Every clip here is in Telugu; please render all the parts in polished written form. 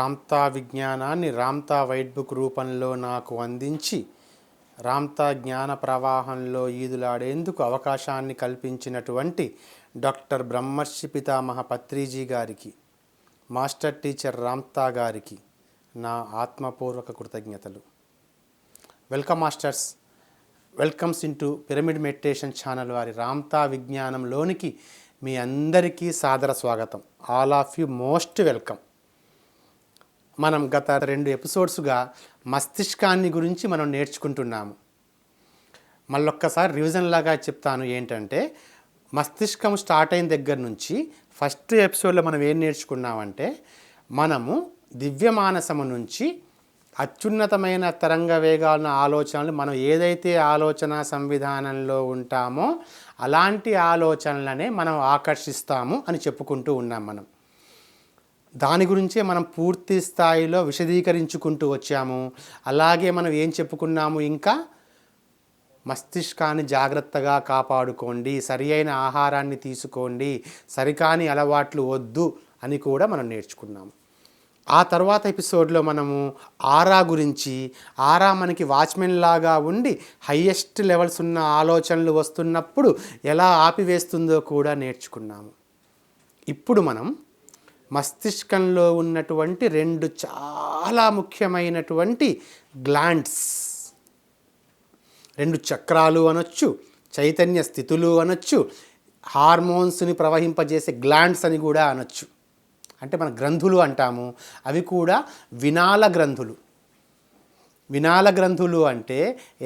రామ్తా విజ్ఞానాన్ని రామ్తా వైట్ బుక్ రూపంలో నాకు అందించి రామ్తా జ్ఞాన ప్రవాహంలో ఈదులాడేందుకు అవకాశాన్ని కల్పించినటువంటి డాక్టర్ బ్రహ్మర్షి పితామహ పత్రిజీ గారికి, మాస్టర్ టీచర్ రామ్తా గారికి నా ఆత్మపూర్వక కృతజ్ఞతలు. Welcome masters, welcomes into pyramid meditation channel వారి రామ్తా విజ్ఞానంలోనికి మీ అందరికీ సాదర స్వాగతం. All of you most welcome. మనం గత 2 ఎపిసోడ్స్గా మస్తిష్కాన్ని గురించి మనం నేర్చుకుంటున్నాము. మళ్ళొక్కసారి రివిజన్ లాగా చెప్తాను. ఏంటంటే, మస్తిష్కం స్టార్ట్ అయిన దగ్గర నుంచి ఫస్ట్ ఎపిసోడ్లో మనం ఏం నేర్చుకున్నామంటే, మనము దివ్యమానసము నుంచి అత్యున్నతమైన తరంగ వేగాలను ఆలోచనలు, మనం ఏదైతే ఆలోచన సంవిధానంలో ఉంటామో అలాంటి ఆలోచనలనే మనం ఆకర్షిస్తాము అని చెప్పుకుంటూ ఉన్నాం. మనం దాని గురించే మనం పూర్తి స్థాయిలో విశదీకరించుకుంటూ వచ్చాము. అలాగే మనం ఏం చెప్పుకున్నాము, ఇంకా మస్తిష్కాన్ని జాగ్రత్తగా కాపాడుకోండి, సరి అయిన ఆహారాన్ని తీసుకోండి, సరికాని అలవాట్లు వద్దు అని కూడా మనం నేర్చుకున్నాము. ఆ తర్వాత ఎపిసోడ్లో మనము ఆరా గురించి, ఆరా మనకి వాచ్మెన్ లాగా ఉండి హయ్యెస్ట్ లెవెల్స్ ఉన్న ఆలోచనలు వస్తున్నప్పుడు ఎలా ఆపివేస్తుందో కూడా నేర్చుకున్నాము. ఇప్పుడు మనం మస్తిష్కంలో ఉన్నటువంటి 2 చాలా ముఖ్యమైనటువంటి గ్లాండ్స్, 2 చక్రాలు అనొచ్చు, చైతన్య స్థితులు అనొచ్చు, హార్మోన్స్ని ప్రవహింపజేసే గ్లాండ్స్ అని కూడా అనొచ్చు. అంటే మన గ్రంథులు అంటాము. అవి కూడా వినాల గ్రంథులు. వినాల గ్రంథులు అంటే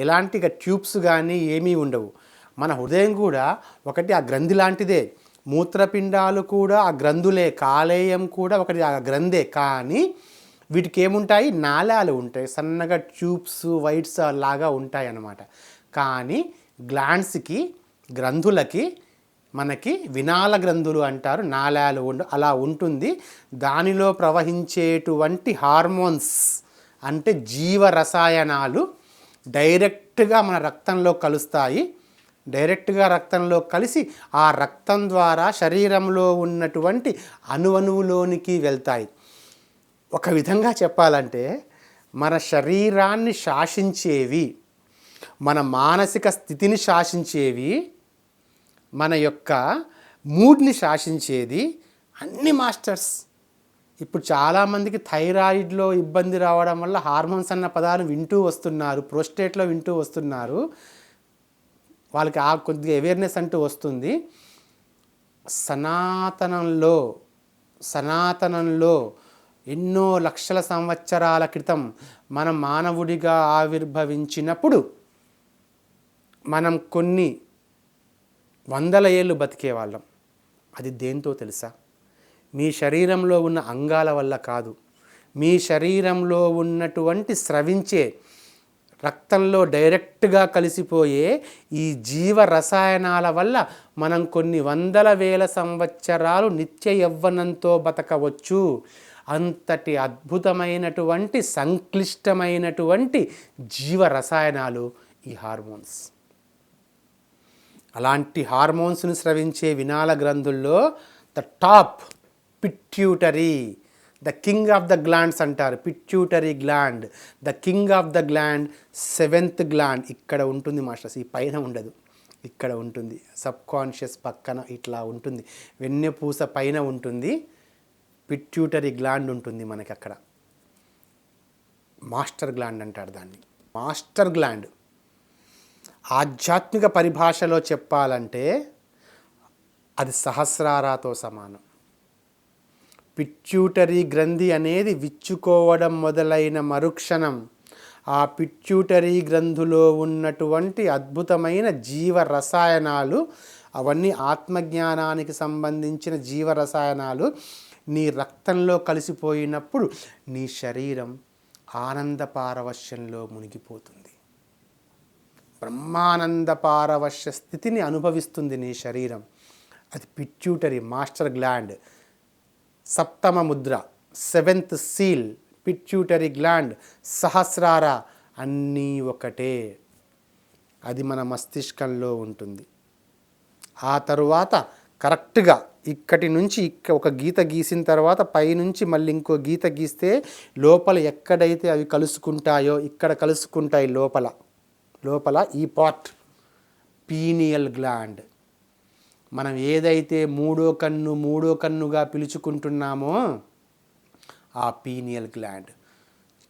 ఎలాంటి ట్యూబ్స్ కానీ ఏమీ ఉండవు. మన హృదయం కూడా ఒకటి ఆ గ్రంథి లాంటిదే. మూత్రపిండాలు కూడా ఆ గ్రంథులే, కాలేయం కూడా ఒకటి ఆ గ్రంథే. కానీ వీటికి ఏముంటాయి, నాళాలు ఉంటాయి, సన్నగా ట్యూబ్స్ వైట్స్ లాగా ఉంటాయి అన్నమాట. కానీ గ్లాండ్స్కి, గ్రంథులకి మనకి వినాల గ్రంథులు అంటారు, నాళాలు అలా ఉంటుంది. దానిలో ప్రవహించేటువంటి హార్మోన్స్ అంటే జీవ రసాయనాలు డైరెక్ట్గా మన రక్తంలో కలుస్తాయి. డైరెక్ట్గా రక్తంలో కలిసి ఆ రక్తం ద్వారా శరీరంలో ఉన్నటువంటి అణువులోనికి వెళ్తాయి. ఒక విధంగా చెప్పాలంటే, మన శరీరాన్ని శాసించేవి, మన మానసిక స్థితిని శాసించేవి, మన యొక్క మూడ్ని శాసించేది అన్ని మాస్టర్స్. ఇప్పుడు చాలామందికి థైరాయిడ్లో ఇబ్బంది రావడం వల్ల హార్మోన్స్ అన్న పదాలు వింటూ వస్తున్నారు, ప్రోస్టేట్లో వింటూ వస్తున్నారు. వాళ్ళకి ఆ కొద్దిగా అవేర్నెస్ అంటూ వస్తుంది. సనాతనంలో ఎన్నో లక్షల సంవత్సరాల క్రితం మనం మానవుడిగా ఆవిర్భవించినప్పుడు మనం కొన్ని వందల ఏళ్ళు బతికేవాళ్ళం. అది దేంతో తెలుసా? మీ శరీరంలో ఉన్న అంగాల వల్ల కాదు. మీ శరీరంలో ఉన్నటువంటి స్రవించే రక్తంలో డైరెక్ట్గా కలిసిపోయే ఈ జీవ రసాయనాల వల్ల మనం కొన్ని వందల వేల సంవత్సరాలు నిత్య యవ్వనంతో బతకవచ్చు. అంతటి అద్భుతమైనటువంటి సంక్లిష్టమైనటువంటి జీవ రసాయనాలు ఈ హార్మోన్స్. అలాంటి హార్మోన్స్ను స్రవించే వినాల గ్రంథుల్లో the top pituitary, the king of the glands అంటారు. Pituitary gland, the king of the gland, 7th gland ఇక్కడ ఉంటుంది మాస్టర్స్. ఈ పైన ఉండదు, ఇక్కడ ఉంటుంది. సబ్కాన్షియస్ పక్కన ఇట్లా ఉంటుంది, వెన్నెపూస పైన ఉంటుంది. పిట్యూటరీ గ్లాండ్ ఉంటుంది మనకి అక్కడ. మాస్టర్ గ్లాండ్ అంటారు దాన్ని. మాస్టర్ గ్లాండ్ ఆధ్యాత్మిక పరిభాషలో చెప్పాలంటే అది సహస్రారాతో సమానం. పిట్యూటరీ గ్రంథి అనేది విచ్చుకోవడం మొదలైన మరుక్షణం ఆ పిట్యూటరీ గ్రంథులో ఉన్నటువంటి అద్భుతమైన జీవ రసాయనాలు, అవన్నీ ఆత్మజ్ఞానానికి సంబంధించిన జీవ రసాయనాలు నీ రక్తంలో కలిసిపోయినప్పుడు నీ శరీరం ఆనంద పారవశ్యంలో మునిగిపోతుంది. బ్రహ్మానంద పారవశ్య స్థితిని అనుభవిస్తుంది నీ శరీరం. అది పిట్యూటరీ మాస్టర్ గ్లాండ్. 7వ Mudra, 7th seal, pituitary gland, సహస్రార అన్నీ ఒకటే. అది మన మస్తిష్కంలో ఉంటుంది. ఆ తరువాత కరెక్ట్గా ఇక్కడి నుంచి ఒక గీత గీసిన తర్వాత పైనుంచి మళ్ళీ ఇంకో గీత గీస్తే లోపల ఎక్కడైతే అవి కలుసుకుంటాయో ఇక్కడ కలుసుకుంటాయి లోపల ఈ పార్ట్ పీనియల్ గ్లాండ్. మనం ఏదైతే మూడో కన్నుగా పిలుచుకుంటున్నామో ఆ పీనియల్ గ్లాండ్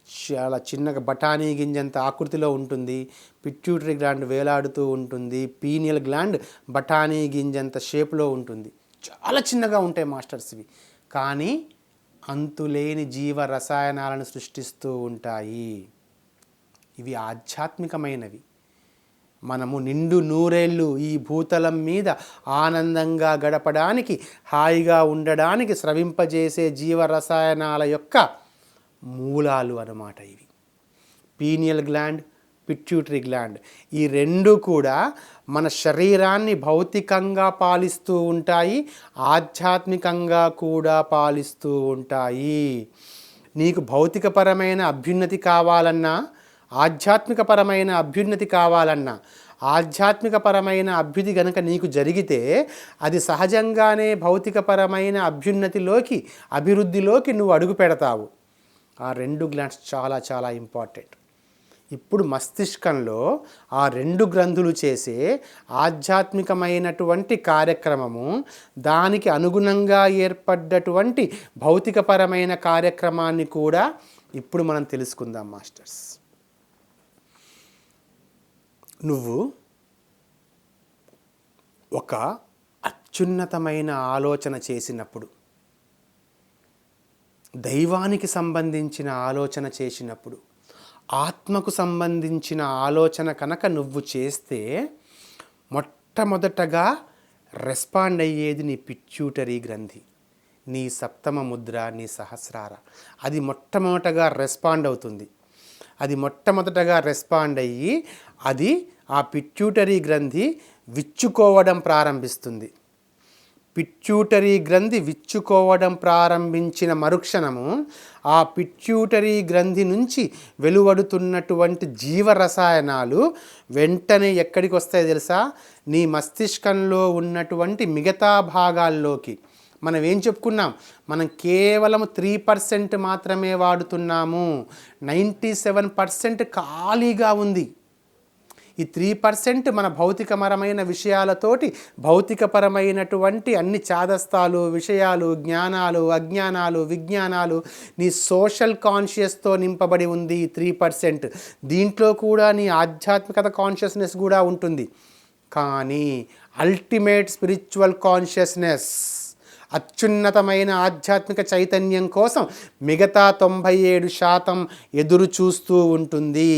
చాలా చిన్నగా బఠానీ గింజంత ఆకృతిలో ఉంటుంది. పిట్యూటరీ గ్లాండ్ వేలాడుతూ ఉంటుంది. పీనియల్ గ్లాండ్ బఠానీ గింజంత షేప్లో ఉంటుంది. చాలా చిన్నగా ఉంటాయి మాస్టర్స్ ఇవి, కానీ అంతులేని జీవ రసాయనాలను సృష్టిస్తూ ఉంటాయి. ఇవి ఆధ్యాత్మికమైనవి. మనము నిండు నూరేళ్ళు ఈ భూతలం మీద ఆనందంగా గడపడానికి, హాయిగా ఉండడానికి స్రవింపజేసే జీవరసాయనాల యొక్క మూలాలు అన్నమాట ఇవి. పీనియల్ గ్లాండ్, పిట్యూటరీ గ్లాండ్ ఈ రెండు కూడా మన శరీరాన్ని భౌతికంగా పాలిస్తూ ఉంటాయి, ఆధ్యాత్మికంగా కూడా పాలిస్తూ ఉంటాయి. నీకు భౌతికపరమైన అభ్యున్నతి కావాలన్నా, ఆధ్యాత్మికపరమైన అభ్యున్నతి కావాలన్నా, ఆధ్యాత్మికపరమైన అభ్యున్నతి గనక నీకు జరిగితే అది సహజంగానే భౌతికపరమైన అభివృద్ధిలోకి నువ్వు అడుగు పెడతావు. ఆ రెండు గ్లాండ్స్ చాలా చాలా ఇంపార్టెంట్. ఇప్పుడు మస్తిష్కంలో ఆ రెండు గ్రంథులు చేసే ఆధ్యాత్మికమైనటువంటి కార్యక్రమము, దానికి అనుగుణంగా ఏర్పడ్డటువంటి భౌతికపరమైన కార్యక్రమాన్ని కూడా ఇప్పుడు మనం తెలుసుకుందాం మాస్టర్స్. నువ్వు ఒక అత్యున్నతమైన ఆలోచన చేసినప్పుడు, దైవానికి సంబంధించిన ఆలోచన చేసినప్పుడు, ఆత్మకు సంబంధించిన ఆలోచన కనుక నువ్వు చేస్తే మొట్టమొదటగా రెస్పాండ్ అయ్యేది నీ పిట్యూటరీ గ్రంథి, నీ సప్తమ ముద్ర, నీ సహస్రార. అది మొట్టమొదటగా రెస్పాండ్ అవుతుంది. అది మొట్టమొదటగా రెస్పాండ్ అయ్యి అది ఆ పిట్యూటరీ గ్రంథి విచ్చుకోవడం ప్రారంభిస్తుంది. పిట్యూటరీ గ్రంథి విచ్చుకోవడం ప్రారంభించిన మరుక్షణము ఆ పిట్యూటరీ గ్రంథి నుంచి వెలువడుతున్నటువంటి జీవరసాయనాలు వెంటనే ఎక్కడికి వస్తాయో తెలుసా? నీ మస్తిష్కంలో ఉన్నటువంటి మిగతా భాగాల్లోకి. మనం ఏం చెప్పుకున్నాం? మనం కేవలం 3% మాత్రమే వాడుతున్నాము. 97% ఖాళీగా ఉంది. ఈ 3% మన భౌతికపరమైన విషయాలతోటి, భౌతికపరమైనటువంటి అన్ని చాదస్తాలు, విషయాలు, జ్ఞానాలు, అజ్ఞానాలు, విజ్ఞానాలు, నీ సోషల్ కాన్షియస్తో నింపబడి ఉంది ఈ 3%. దీంట్లో కూడా నీ ఆధ్యాత్మికత కాన్షియస్నెస్ కూడా ఉంటుంది. కానీ అల్టిమేట్ స్పిరిచువల్ కాన్షియస్నెస్, అత్యున్నతమైన ఆధ్యాత్మిక చైతన్యం కోసం మిగతా 97% ఎదురు చూస్తూ ఉంటుంది,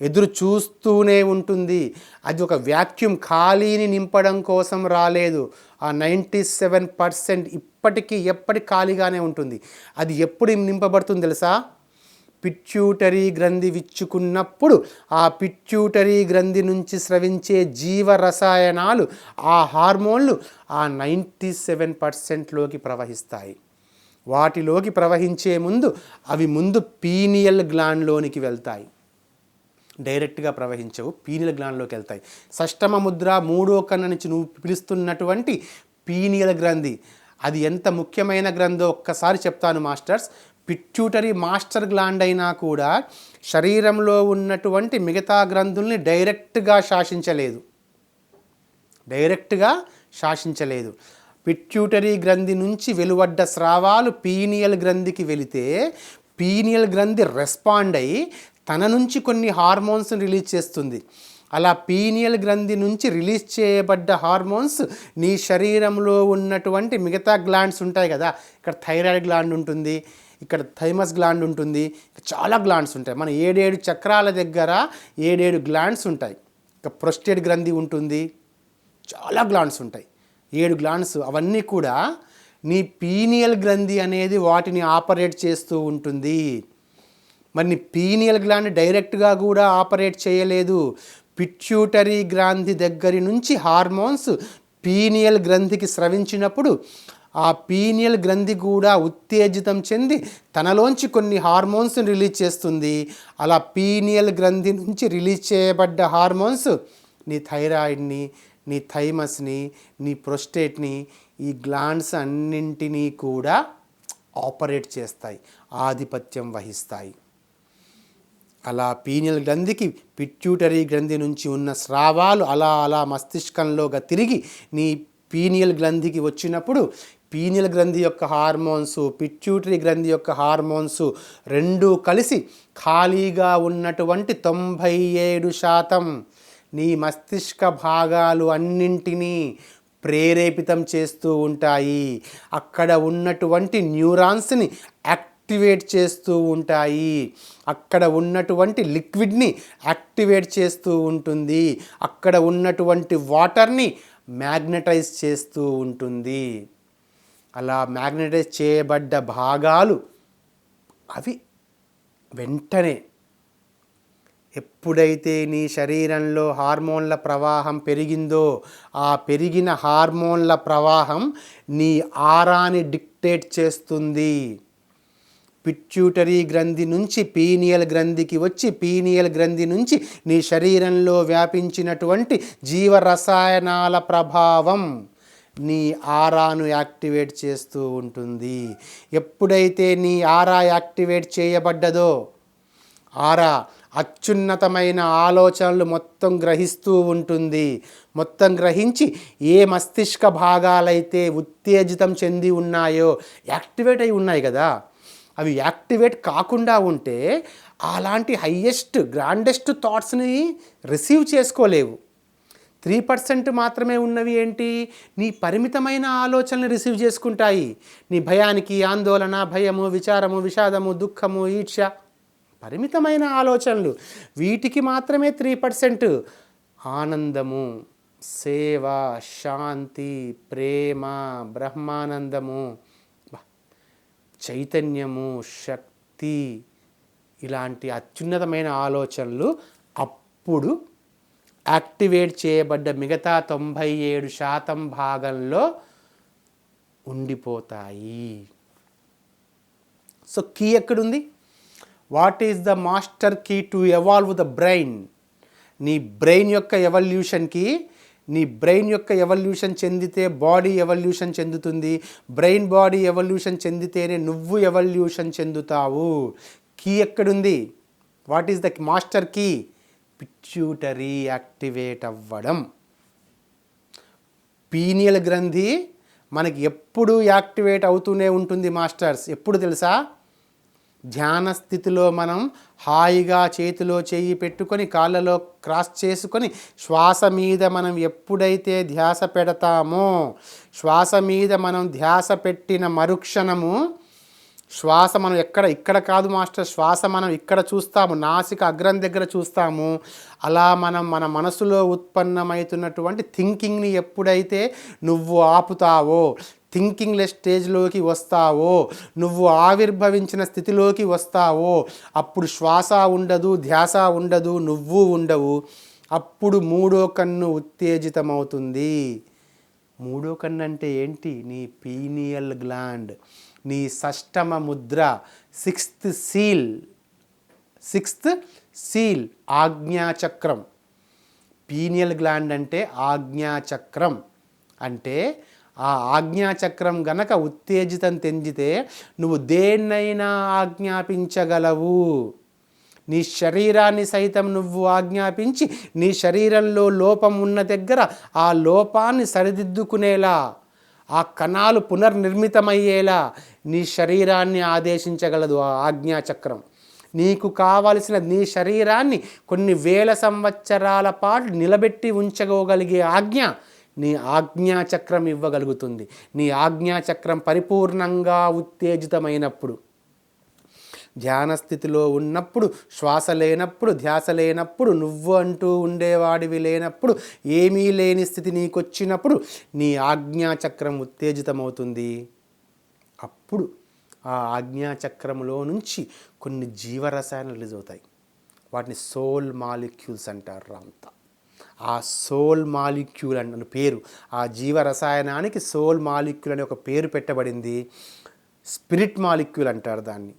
ఎదురు చూస్తూనే ఉంటుంది. అది ఒక వ్యాక్యూమ్, ఖాళీని నింపడం కోసం రాలేదు. ఆ 97% ఇప్పటికీ ఎప్పటికి ఖాళీగానే ఉంటుంది. అది ఎప్పుడు నింపబడుతుంది తెలుసా? పిట్యూటరీ గ్రంథి విచ్చుకున్నప్పుడు ఆ పిట్యూటరీ గ్రంథి నుంచి స్రవించే జీవరసాయనాలు, ఆ హార్మోన్లు ఆ 97%లోకి ప్రవహిస్తాయి. వాటిలోకి ప్రవహించే ముందు అవి పీనియల్ గ్లాండ్లోనికి వెళ్తాయి. డైరెక్ట్గా ప్రవహించవు, పీనియల్ గ్లాండ్లోకి వెళ్తాయి. షష్టమ ముద్ర, మూడో కన్ను నుంచి నువ్వు పిలుస్తున్నటువంటి పీనియల్ గ్రంథి, అది ఎంత ముఖ్యమైన గ్రంథో ఒక్కసారి చెప్తాను మాస్టర్స్. పిట్యూటరీ మాస్టర్ గ్లాండ్ అయినా కూడా శరీరంలో ఉన్నటువంటి మిగతా గ్రంథుల్ని డైరెక్ట్గా శాసించలేదు. పిట్యూటరీ గ్రంథి నుంచి వెలువడ్డ స్రావాలు పీనియల్ గ్రంథికి వెళితే పీనియల్ గ్రంథి రెస్పాండ్ అయ్యి తన నుంచి కొన్ని హార్మోన్స్ రిలీజ్ చేస్తుంది. అలా పీనియల్ గ్రంథి నుంచి రిలీజ్ చేయబడ్డ హార్మోన్స్ నీ శరీరంలో ఉన్నటువంటి మిగతా గ్లాండ్స్ ఉంటాయి కదా, ఇక్కడ థైరాయిడ్ గ్లాండ్ ఉంటుంది, ఇక్కడ థైమస్ గ్లాండ్ ఉంటుంది, చాలా గ్లాండ్స్ ఉంటాయి. మన 7 చక్రాల దగ్గర 7 గ్లాండ్స్ ఉంటాయి. ఇక ప్రోస్టేట్ గ్రంథి ఉంటుంది, చాలా గ్లాండ్స్ ఉంటాయి, 7 గ్లాండ్స్. అవన్నీ కూడా నీ పీనియల్ గ్రంథి అనేది వాటిని ఆపరేట్ చేస్తూ ఉంటుంది. మరి నీ పీనియల్ గ్లాండ్ డైరెక్ట్గా కూడా ఆపరేట్ చేయలేదు. పిట్యూటరీ గ్రంథి దగ్గర నుంచి హార్మోన్స్ పీనియల్ గ్రంథికి స్రవించినప్పుడు ఆ పీనియల్ గ్రంథి కూడా ఉత్తేజితం చెంది తనలోంచి కొన్ని హార్మోన్స్ రిలీజ్ చేస్తుంది. అలా పీనియల్ గ్రంథి నుంచి రిలీజ్ చేయబడ్డ హార్మోన్స్ నీ థైరాయిడ్ని, నీ థైమస్ని, నీ ప్రొస్టేట్ని, ఈ గ్లాండ్స్ అన్నింటినీ కూడా ఆపరేట్ చేస్తాయి, ఆధిపత్యం వహిస్తాయి. అలా పీనియల్ గ్రంథికి పిట్యూటరీ గ్రంథి నుంచి ఉన్న స్రావాలు అలా అలా మస్తిష్కంలోగా తిరిగి నీ పీనియల్ గ్రంథికి వచ్చినప్పుడు పీనియల్ గ్రంథి యొక్క హార్మోన్స్, పిట్యూటరీ గ్రంథి యొక్క హార్మోన్స్ రెండూ కలిసి ఖాళీగా ఉన్నటువంటి 97% నీ మస్తిష్క భాగాలు అన్నింటినీ ప్రేరేపితం చేస్తూ ఉంటాయి. అక్కడ ఉన్నటువంటి న్యూరాన్స్ని యాక్టివేట్ చేస్తూ ఉంటాయి. అక్కడ ఉన్నటువంటి లిక్విడ్ని యాక్టివేట్ చేస్తూ ఉంటుంది. అక్కడ ఉన్నటువంటి వాటర్ని మ్యాగ్నటైజ్ చేస్తూ ఉంటుంది. అలా మ్యాగ్నటైజ్ చేయబడ్డ భాగాలు అవి వెంటనే ఎప్పుడైతే నీ శరీరంలో హార్మోన్ల ప్రవాహం పెరిగిందో ఆ పెరిగిన హార్మోన్ల ప్రవాహం నీ ఆరాని డిక్టేట్ చేస్తుంది. పిట్యూటరీ గ్రంథి నుంచి పీనియల్ గ్రంథికి వచ్చి పీనియల్ గ్రంథి నుంచి నీ శరీరంలో వ్యాపించినటువంటి జీవరసాయనాల ప్రభావం నీ ఆరాను యాక్టివేట్ చేస్తూ ఉంటుంది. ఎప్పుడైతే నీ ఆరా యాక్టివేట్ చేయబడ్డదో ఆరా అత్యున్నతమైన ఆలోచనలు మొత్తం గ్రహిస్తూ ఉంటుంది. మొత్తం గ్రహించి ఏ మస్తిష్క భాగాలైతే ఉత్తేజితం చెంది ఉన్నాయో, యాక్టివేట్ అయి ఉన్నాయి కదా, అవి యాక్టివేట్ కాకుండా ఉంటే అలాంటి హయ్యెస్ట్ గ్రాండెస్ట్ థాట్స్ని రిసీవ్ చేసుకోలేవు. 3% మాత్రమే ఉన్నవి ఏంటి? నీ పరిమితమైన ఆలోచనలు రిసీవ్ చేసుకుంటాయి. నీ భయానికి, ఆందోళన, భయము, విచారము, విషాదము, దుఃఖము, ఈర్ష్య, పరిమితమైన ఆలోచనలు, వీటికి మాత్రమే 3%. ఆనందము, సేవ, శాంతి, ప్రేమ, బ్రహ్మానందము, చైతన్యము, శక్తి, ఇలాంటి అత్యున్నతమైన ఆలోచనలు అప్పుడు యాక్టివేట్ చేయబడ్డ మిగతా 97% భాగంలో ఉండిపోతాయి. సో కీ ఎక్కడుంది? What is the master key to evolve the brain? నీ బ్రెయిన్ యొక్క ఎవల్యూషన్కి, నీ బ్రెయిన్ యొక్క ఎవల్యూషన్ చెందితే బాడీ ఎవల్యూషన్ చెందుతుంది. బ్రెయిన్ బాడీ ఎవల్యూషన్ చెందితేనే నువ్వు ఎవల్యూషన్ చెందుతావు. కీ ఎక్కడుంది? What is the master key? Pituitary activate అవ్వడం. పీనియల్ గ్రంథి మనకి ఎప్పుడు యాక్టివేట్ అవుతూనే ఉంటుంది మాస్టర్స్. ఎప్పుడు తెలుసా? ధ్యాన స్థితిలో మనం హాయిగా చేతిలో చేయి పెట్టుకొని కాళ్ళలో క్రాస్ చేసుకొని శ్వాస మీద మనం ఎప్పుడైతే ధ్యాస పెడతామో, శ్వాస మీద మనం ధ్యాస పెట్టిన మరుక్షణము శ్వాస మనం ఇక్కడ కాదు మాస్టర్, శ్వాస మనం ఇక్కడ చూస్తాము, నాసిక అగ్రం దగ్గర చూస్తాము. అలా మనం మన మనసులో ఉత్పన్నమవుతున్నటువంటి థింకింగ్ని ఎప్పుడైతే నువ్వు ఆపుతావో, థింకింగ్లెస్ స్టేజ్లోకి వస్తావో, నువ్వు ఆవిర్భవించిన స్థితిలోకి వస్తావో, అప్పుడు శ్వాస ఉండదు, ధ్యాస ఉండదు, నువ్వు ఉండవు. అప్పుడు మూడో కన్ను ఉత్తేజితమవుతుంది. మూడో కన్ను అంటే ఏంటి? నీ పీనియల్ గ్లాండ్, నీ షష్టమ ముద్ర, సిక్స్త్ సీల్, ఆజ్ఞాచక్రం. పీనియల్ గ్లాండ్ అంటే ఆజ్ఞాచక్రం. అంటే ఆ ఆజ్ఞాచక్రం గనక ఉత్తేజితం చెందితే నువ్వు దేన్నైనా ఆజ్ఞాపించగలవు. నీ శరీరాన్ని సైతం నువ్వు ఆజ్ఞాపించి నీ శరీరంలో లోపం ఉన్న దగ్గర ఆ లోపాన్ని సరిదిద్దుకునేలా, ఆ కణాలు పునర్నిర్మితమయ్యేలా నీ శరీరాన్ని ఆదేశించగలదు ఆ ఆజ్ఞాచక్రం. నీకు కావలసిన నీ శరీరాన్ని కొన్ని వేల సంవత్సరాల పాటు నిలబెట్టి ఉంచగలిగే ఆజ్ఞ నీ ఆజ్ఞాచక్రం ఇవ్వగలుగుతుంది. నీ ఆజ్ఞాచక్రం పరిపూర్ణంగా ఉత్తేజితమైనప్పుడు, ధ్యాన స్థితిలో ఉన్నప్పుడు, శ్వాస లేనప్పుడు, ధ్యాస లేనప్పుడు, నువ్వు అంటూ ఉండేవాడివి లేనప్పుడు, ఏమీ లేని స్థితి నీకు వచ్చినప్పుడు నీ ఆజ్ఞాచక్రం ఉత్తేజితమవుతుంది. అప్పుడు ఆ ఆజ్ఞాచక్రంలో నుంచి కొన్ని జీవరసాయనాలు రిలీజ్ అవుతాయి. వాటిని సోల్ మాలిక్యూల్స్ అంటారు. రాంతా ఆ సోల్ మాలిక్యూల్ అన్న పేరు, ఆ జీవరసాయనానికి సోల్ మాలిక్యూల్ అనే ఒక పేరు పెట్టబడింది. స్పిరిట్ మాలిక్యూల్ అంటారు దాన్ని.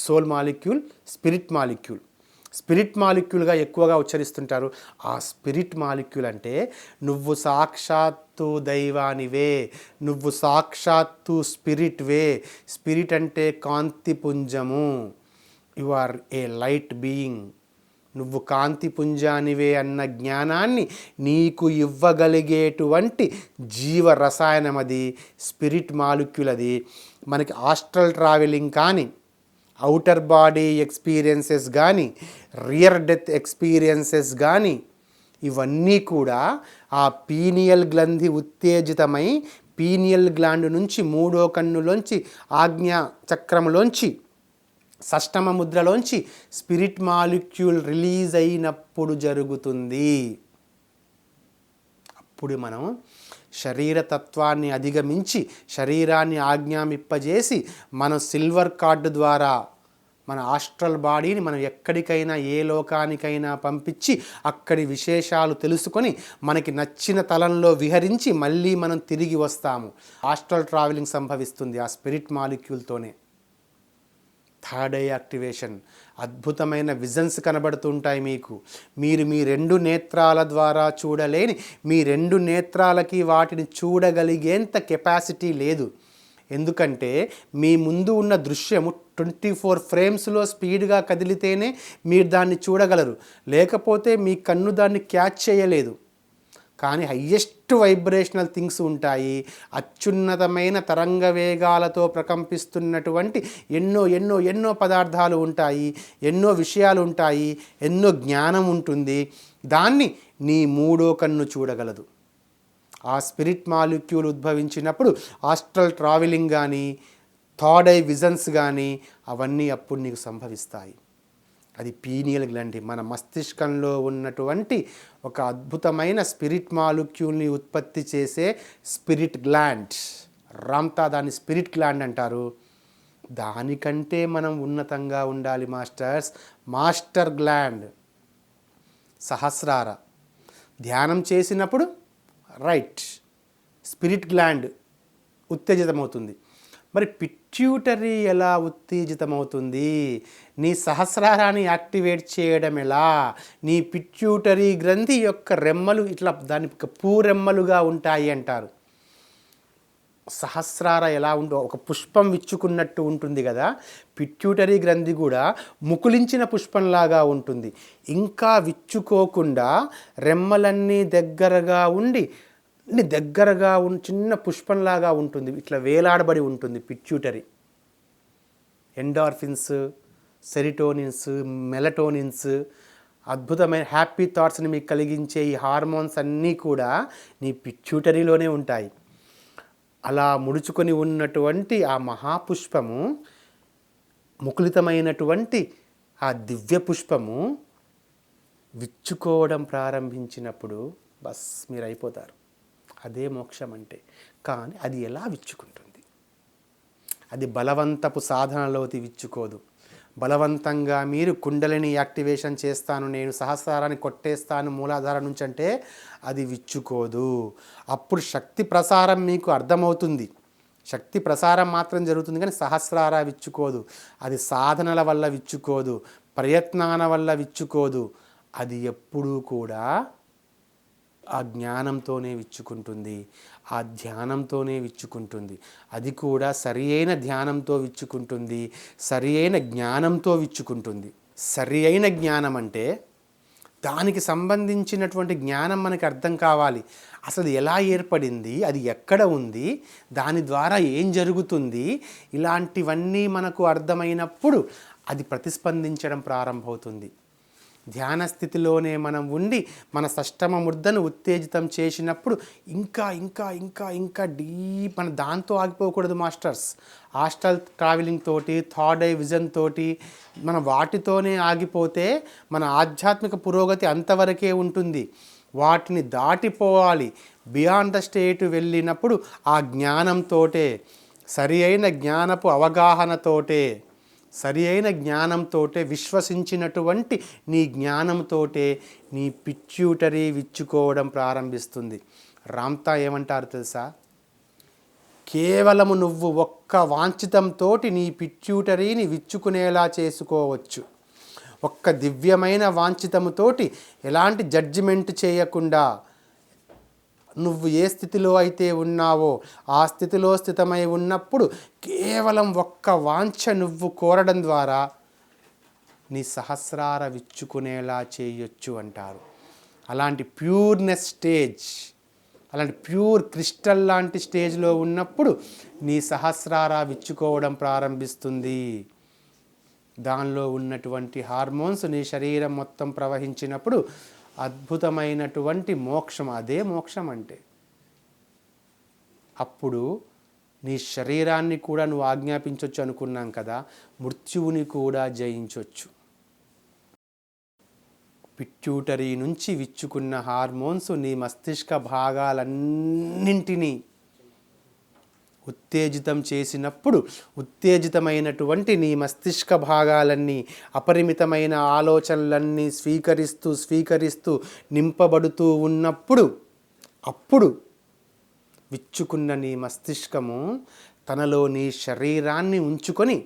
Soul molecule, spirit molecule. Spirit మాలిక్యూల్గా ఎక్కువగా ఉచ్చరిస్తుంటారు. ఆ స్పిరిట్ మాలిక్యూల్ అంటే నువ్వు సాక్షాత్తు దైవానివే, నువ్వు సాక్షాత్తు స్పిరిట్వే. స్పిరిట్ అంటే కాంతి పుంజము. You are a light being. నువ్వు కాంతి పుంజానివే అన్న జ్ఞానాన్ని నీకు ఇవ్వగలిగేటువంటి జీవ రసాయనం అది, స్పిరిట్ మాలిక్యూల్ అది. మనకి ఆస్ట్రల్ ట్రావెలింగ్ కానీ, అవుటర్ బాడీ ఎక్స్పీరియన్సెస్ కానీ, రియర్ డెత్ ఎక్స్పీరియన్సెస్ కానీ, ఇవన్నీ కూడా ఆ పీనియల్ గ్రంథి ఉత్తేజితమై పీనియల్ గ్లాండ్ నుంచి మూడో కన్నులోంచి ఆజ్ఞా చక్రంలోంచి షష్టమ ముద్రలోంచి స్పిరిట్ మాలిక్యూల్ రిలీజ్ అయినప్పుడు జరుగుతుంది. అప్పుడు మనం శరీరతత్వాన్ని అధిగమించి శరీరాన్ని ఆజ్ఞామిప్పజేసి మనం సిల్వర్ కార్డు ద్వారా మన ఆస్ట్రల్ బాడీని మనం ఎక్కడికైనా ఏ లోకానికైనా పంపించి అక్కడి విశేషాలు తెలుసుకొని మనకి నచ్చిన తలంలో విహరించి మళ్ళీ మనం తిరిగి వస్తాము. ఆస్ట్రల్ ట్రావెలింగ్ సంభవిస్తుంది ఆ స్పిరిట్ మాలిక్యూల్తోనే. థర్డ్ ఐ యాక్టివేషన్, అద్భుతమైన విజన్స్ కనబడుతుంటాయి మీకు. మీరు మీ రెండు నేత్రాల ద్వారా చూడలేని, మీ రెండు నేత్రాలకి వాటిని చూడగలిగేంత కెపాసిటీ లేదు. ఎందుకంటే మీ ముందు ఉన్న దృశ్యము 24 ఫ్రేమ్స్లో స్పీడ్గా కదిలితేనే మీరు దాన్ని చూడగలరు, లేకపోతే మీ కన్ను దాన్ని క్యాచ్ చేయలేదు. కానీ హయ్యెస్ట్ వైబ్రేషనల్ థింగ్స్ ఉంటాయి, అత్యున్నతమైన తరంగ వేగాలతో ప్రకంపిస్తున్నటువంటి ఎన్నో ఎన్నో ఎన్నో పదార్థాలు ఉంటాయి, ఎన్నో విషయాలు ఉంటాయి, ఎన్నో జ్ఞానం ఉంటుంది. దాన్ని నీ మూడో కన్ను చూడగలదు. ఆ స్పిరిట్ మాలిక్యూల్ ఉద్భవించినప్పుడు ఆస్ట్రల్ ట్రావెలింగ్ కానీ, థర్డ్ ఐ విజన్స్ కానీ అవన్నీ అప్పుడు నీకు సంభవిస్తాయి. అది పీనియల్ గ్లాండ్, మన మస్తిష్కంలో ఉన్నటువంటి ఒక అద్భుతమైన స్పిరిట్ మాలిక్యూల్ని ఉత్పత్తి చేసే స్పిరిట్ గ్లాండ్. రామ్తా దాన్ని స్పిరిట్ గ్లాండ్ అంటారు. దానికంటే మనం ఉన్నతంగా ఉండాలి మాస్టర్స్. మాస్టర్ గ్లాండ్ సహస్రార. ధ్యానం చేసినప్పుడు రైట్ స్పిరిట్ గ్లాండ్ ఉత్తేజితమవుతుంది. మరి పిట్యూటరీ ఎలా ఉత్తేజితమవుతుంది? నీ సహస్రారాన్ని యాక్టివేట్ చేయడం ఎలా? నీ పిట్యూటరీ గ్రంథి యొక్క రెమ్మలు ఇట్లా దాని పూరెమ్మలుగా ఉంటాయి అంటారు. సహస్రార ఎలా ఉందో ఒక పుష్పం విచ్చుకున్నట్టు ఉంటుంది కదా, పిట్యూటరీ గ్రంథి కూడా ముకులించిన పుష్పంలాగా ఉంటుంది. ఇంకా విచ్చుకోకుండా రెమ్మలన్నీ దగ్గరగా ఉండి చిన్న పుష్పంలాగా ఉంటుంది, ఇట్లా వేలాడబడి ఉంటుంది పిట్యూటరీ. ఎండార్ఫిన్స్, సెరిటోనిన్స్, మెలటోనిన్స్, అద్భుతమైన హ్యాపీ థాట్స్ని మీకు కలిగించే ఈ హార్మోన్స్ అన్నీ కూడా నీ పిట్యూటరీలోనే ఉంటాయి. అలా ముడుచుకొని ఉన్నటువంటి ఆ మహాపుష్పము, ముకులితమైనటువంటి ఆ దివ్య పుష్పము విచ్చుకోవడం ప్రారంభించినప్పుడు బస్ మీరు అయిపోతారు. అదే మోక్షం అంటే. కానీ అది ఎలా విచ్చుకుంటుంది? అది బలవంతపు సాధనలోకి విచ్చుకోదు. బలవంతంగా మీరు కుండలిని యాక్టివేషన్ చేస్తాను, నేను సహస్రారాన్ని కొట్టేస్తాను మూలాధార నుంచి అంటే అది విచ్చుకోదు. అప్పుడు శక్తి ప్రసారం మీకు అర్థమవుతుంది. శక్తి ప్రసారం మాత్రం జరుగుతుంది, కానీ సహస్రార విచ్చుకోదు. అది సాధనల వల్ల విచ్చుకోదు, ప్రయత్నాల వల్ల విచ్చుకోదు. అది ఎప్పుడూ కూడా ఆ జ్ఞానంతోనే విచ్చుకుంటుంది, ఆ ధ్యానంతోనే విచ్చుకుంటుంది. అది కూడా సరి అయిన ధ్యానంతో విచ్చుకుంటుంది, సరి అయిన జ్ఞానంతో విచ్చుకుంటుంది. సరి అయిన జ్ఞానం అంటే దానికి సంబంధించినటువంటి జ్ఞానం మనకి అర్థం కావాలి. అసలు ఎలా ఏర్పడింది, అది ఎక్కడ ఉంది, దాని ద్వారా ఏం జరుగుతుంది, ఇలాంటివన్నీ మనకు అర్థమైనప్పుడు అది ప్రతిస్పందించడం ప్రారంభమవుతుంది. ధ్యాన స్థితిలోనే మనం ఉండి మన షష్టమ ముద్రను ఉత్తేజితం చేసినప్పుడు ఇంకా ఇంకా ఇంకా ఇంకా డీప్, మన దాంతో ఆగిపోకూడదు మాస్టర్స్. ఆస్ట్రల్ ట్రావెలింగ్ తోటి, థర్డ్ ఐ విజన్ తోటి మనం వాటితోనే ఆగిపోతే మన ఆధ్యాత్మిక పురోగతి అంతవరకే ఉంటుంది. వాటిని దాటిపోవాలి. బియాండ్ ద స్టేట్ వెళ్ళినప్పుడు ఆ జ్ఞానంతోటే, సరి అయిన జ్ఞానపు అవగాహనతోటే, సరి అయిన జ్ఞానంతోటే, విశ్వసించినటువంటి నీ జ్ఞానంతోటే నీ పిట్యూటరీ విచ్చుకోవడం ప్రారంభిస్తుంది. రామ్తా ఏమంటారు తెలుసా? కేవలము నువ్వు ఒక్క వాంఛితంతో నీ పిట్యూటరీని విచ్చుకునేలా చేసుకోవచ్చు. ఒక్క దివ్యమైన వాంఛితముతోటి ఎలాంటి జడ్జిమెంట్ చేయకుండా నువ్వు ఏ స్థితిలో అయితే ఉన్నావో ఆ స్థితిలో స్థితమై ఉన్నప్పుడు కేవలం ఒక్క వాంఛ నువ్వు కోరడం ద్వారా నీ సహస్రార విచ్చుకునేలా చేయొచ్చు అంటారు. అలాంటి ప్యూర్నెస్ స్టేజ్, అలాంటి ప్యూర్ క్రిస్టల్ లాంటి స్టేజ్లో ఉన్నప్పుడు నీ సహస్రార విచ్చుకోవడం ప్రారంభిస్తుంది. దానిలో ఉన్నటువంటి హార్మోన్స్ నీ శరీరం మొత్తం ప్రవహించినప్పుడు అద్భుతమైనటువంటి మోక్షం, అదే మోక్షం అంటే. అప్పుడు నీ శరీరాన్ని కూడా నువ్వు ఆజ్ఞాపించవచ్చు అనుకున్నాం కదా, మృత్యువుని కూడా జయించవచ్చు. పిట్యూటరీ నుంచి విచ్చుకున్న హార్మోన్స్ నీ మస్తిష్క భాగాలన్నింటినీ ఉత్తేజితం చేసినప్పుడు ఉత్తేజితమైనటువంటి నీ మస్తిష్క భాగాలన్నీ అపరిమితమైన ఆలోచనలన్నీ స్వీకరిస్తూ నింపబడుతూ ఉన్నప్పుడు అప్పుడు విచ్చుకున్న నీ మస్తిష్కము తనలో నీ శరీరాన్ని ఉంచుకొని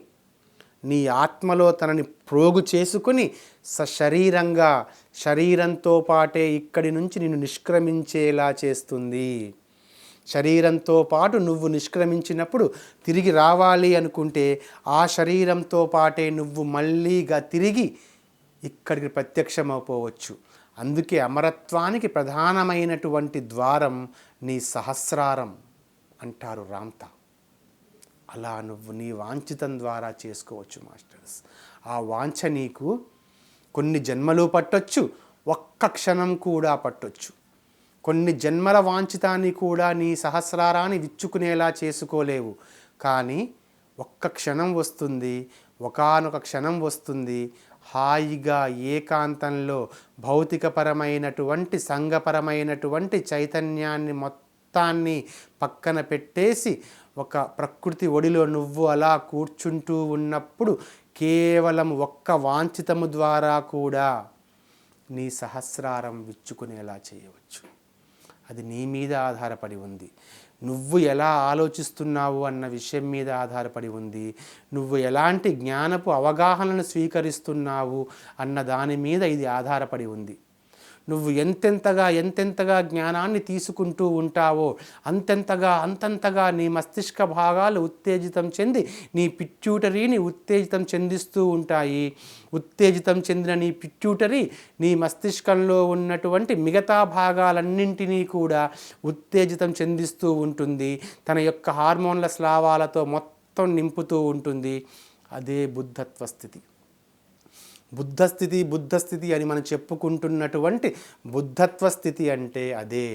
నీ ఆత్మలో తనని ప్రోగు చేసుకొని సశరీరంగా శరీరంతో పాటే ఇక్కడి నుంచి నిన్ను నిష్క్రమించేలా చేస్తుంది. శరీరంతో పాటు నువ్వు నిష్క్రమించినప్పుడు తిరిగి రావాలి అనుకుంటే ఆ శరీరంతో పాటే నువ్వు మళ్ళీగా తిరిగి ఇక్కడికి ప్రత్యక్షమైపోవచ్చు. అందుకే అమరత్వానికి ప్రధానమైనటువంటి ద్వారం నీ సహస్రారం అంటారు రామ్తా. అలా నువ్వు నీ వాంఛితం ద్వారా చేసుకోవచ్చు మాస్టర్స్. ఆ వాంఛ నీకు కొన్ని జన్మలు పట్టొచ్చు, ఒక్క క్షణం కూడా పట్టొచ్చు. కొన్ని జన్మల వాంఛితాన్ని కూడా నీ సహస్రారాన్ని విచ్చుకునేలా చేసుకోలేవు. కానీ ఒక్క క్షణం వస్తుంది, ఒకానొక క్షణం వస్తుంది, హాయిగా ఏకాంతంలో భౌతికపరమైనటువంటి సంఘపరమైనటువంటి చైతన్యాన్ని మొత్తాన్ని పక్కన పెట్టేసి ఒక ప్రకృతి ఒడిలో నువ్వు అలా కూర్చుంటూ ఉన్నప్పుడు కేవలం ఒక్క వాంఛితము ద్వారా కూడా నీ సహస్రారం విచ్చుకునేలా చేయవచ్చు. అది నీ మీద ఆధారపడి ఉంది. నువ్వు ఎలా ఆలోచిస్తున్నావు అన్న విషయం మీద ఆధారపడి ఉంది. నువ్వు ఎలాంటి జ్ఞానపు అవగాహనను స్వీకరిస్తున్నావు అన్న దాని మీద ఇది ఆధారపడి ఉంది. నువ్వు ఎంతెంతగా జ్ఞానాన్ని తీసుకుంటూ ఉంటావో అంతంతగా నీ మస్తిష్క భాగాలు ఉత్తేజితం చెంది నీ పిట్యూటరీని ఉత్తేజితం చెందిస్తూ ఉంటాయి. ఉత్తేజితం చెందిన నీ పిట్యూటరీ నీ మస్తిష్కంలో ఉన్నటువంటి మిగతా భాగాలన్నింటినీ కూడా ఉత్తేజితం చెందిస్తూ ఉంటుంది. తన యొక్క హార్మోన్ల స్రావాలతో మొత్తం నింపుతూ ఉంటుంది. అదే బుద్ధత్వ స్థితి. బుద్ధస్థితి అని మనం చెప్పుకుంటున్నటువంటి బుద్ధత్వ స్థితి అంటే అదే.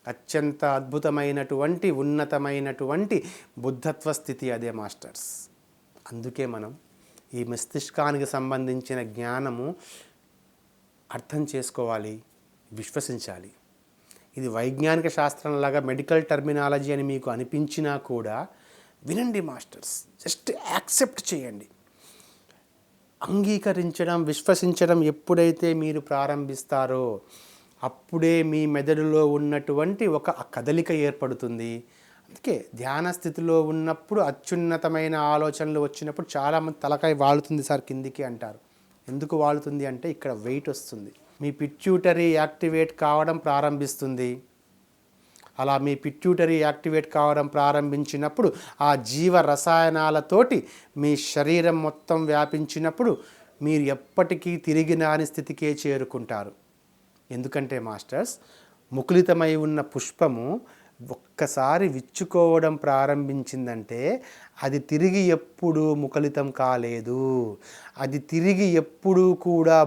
అత్యంత అద్భుతమైనటువంటి ఉన్నతమైనటువంటి బుద్ధత్వ స్థితి అదే మాస్టర్స్. అందుకే మనం ఈ మస్తిష్కానికి సంబంధించిన జ్ఞానము అర్థం చేసుకోవాలి, విశ్వసించాలి. ఇది వైజ్ఞానిక శాస్త్రంలాగా మెడికల్ టర్మినాలజీ అని మీకు అనిపించినా కూడా వినండి మాస్టర్స్, జస్ట్ యాక్సెప్ట్ చేయండి. అంగీకరించడం, విశ్వసించడం ఎప్పుడైతే మీరు ప్రారంభిస్తారో అప్పుడే మీ మెదడులో ఉన్నటువంటి ఒక కదలిక ఏర్పడుతుంది. అందుకే ధ్యాన స్థితిలో ఉన్నప్పుడు అత్యున్నతమైన ఆలోచనలు వచ్చినప్పుడు చాలామంది తలకాయ వాలుతుంది సార్ కిందికి అంటారు. ఎందుకు వాలుతుంది అంటే ఇక్కడ వెయిట్ వస్తుంది. మీ పిట్యూటరీ యాక్టివేట్ కావడం ప్రారంభిస్తుంది. అలా మీ పిట్యూటరీ యాక్టివేట్ కావడం ప్రారంభించినప్పుడు ఆ జీవ రసాయనాలతోటి మీ శరీరం మొత్తం వ్యాపించినప్పుడు మీరు ఎప్పటికీ తిరిగి రాని స్థితికే చేరుకుంటారు. ఎందుకంటే మాస్టర్స్, ముకులితమై ఉన్న పుష్పము ఒక్కసారి విచ్చుకోవడం ప్రారంభించిందంటే అది తిరిగి ఎప్పుడూ ముకులితం కాలేదు. అది తిరిగి ఎప్పుడూ కూడా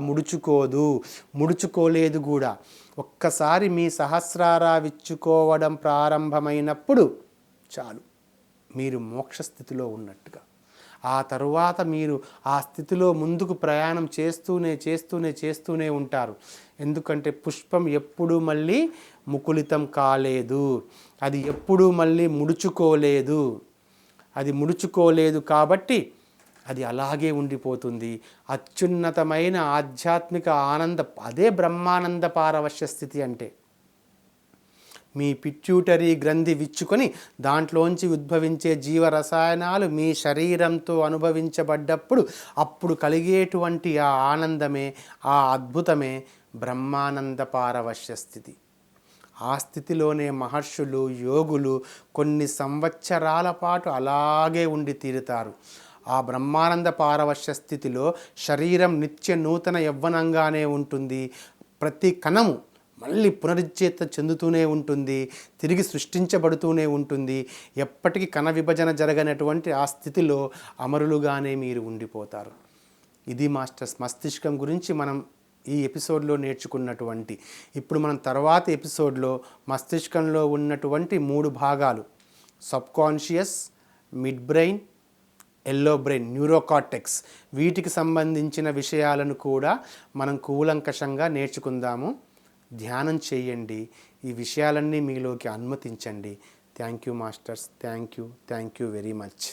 ముడుచుకోలేదు కూడా. ఒక్కసారి మీ సహస్రారా విచ్చుకోవడం ప్రారంభమైనప్పుడు చాలు, మీరు మోక్షస్థితిలో ఉన్నట్టుగా. ఆ తరువాత మీరు ఆ స్థితిలో ముందుకు ప్రయాణం చేస్తూనే ఉంటారు. ఎందుకంటే పుష్పం ఎప్పుడూ మళ్ళీ ముకులితం కాలేదు, అది ఎప్పుడూ మళ్ళీ ముడుచుకోలేదు కాబట్టి అది అలాగే ఉండిపోతుంది. అత్యున్నతమైన ఆధ్యాత్మిక ఆనంద, అదే బ్రహ్మానంద పారవశ్య స్థితి అంటే. మీ పిట్యూటరీ గ్రంథి విచ్చుకొని దాంట్లోంచి ఉద్భవించే జీవరసాయనాలు మీ శరీరంతో అనుభవించబడ్డప్పుడు అప్పుడు కలిగేటువంటి ఆ ఆనందమే, ఆ అద్భుతమే బ్రహ్మానంద పారవశ్య స్థితి. ఆ స్థితిలోనే మహర్షులు, యోగులు కొన్ని సంవత్సరాల పాటు అలాగే ఉండి తీరుతారు. ఆ బ్రహ్మానంద పారవశ్య స్థితిలో శరీరం నిత్య నూతన యవ్వనంగానే ఉంటుంది. ప్రతి కణము మళ్ళీ పునరుజ్జీత చెందుతూనే ఉంటుంది, తిరిగి సృష్టించబడుతూనే ఉంటుంది. ఎప్పటికీ కణ విభజన జరగనటువంటి ఆ స్థితిలో అమరులుగానే మీరు ఉండిపోతారు. ఇది మాస్టర్స్ మస్తిష్కం గురించి మనం ఈ ఎపిసోడ్లో నేర్చుకున్నటువంటి. ఇప్పుడు మనం తర్వాత ఎపిసోడ్లో మస్తిష్కంలో ఉన్నటువంటి 3 భాగాలు, subconscious, mid brain, yellow brain, neurocortex, వీటికి సంబంధించిన విషయాలను కూడా మనం కూలంకషంగా నేర్చుకుందాము. ధ్యానం చేయండి, ఈ విషయాలన్నీ మీలోకి అనుమతించండి. Thank you masters, thank you very much.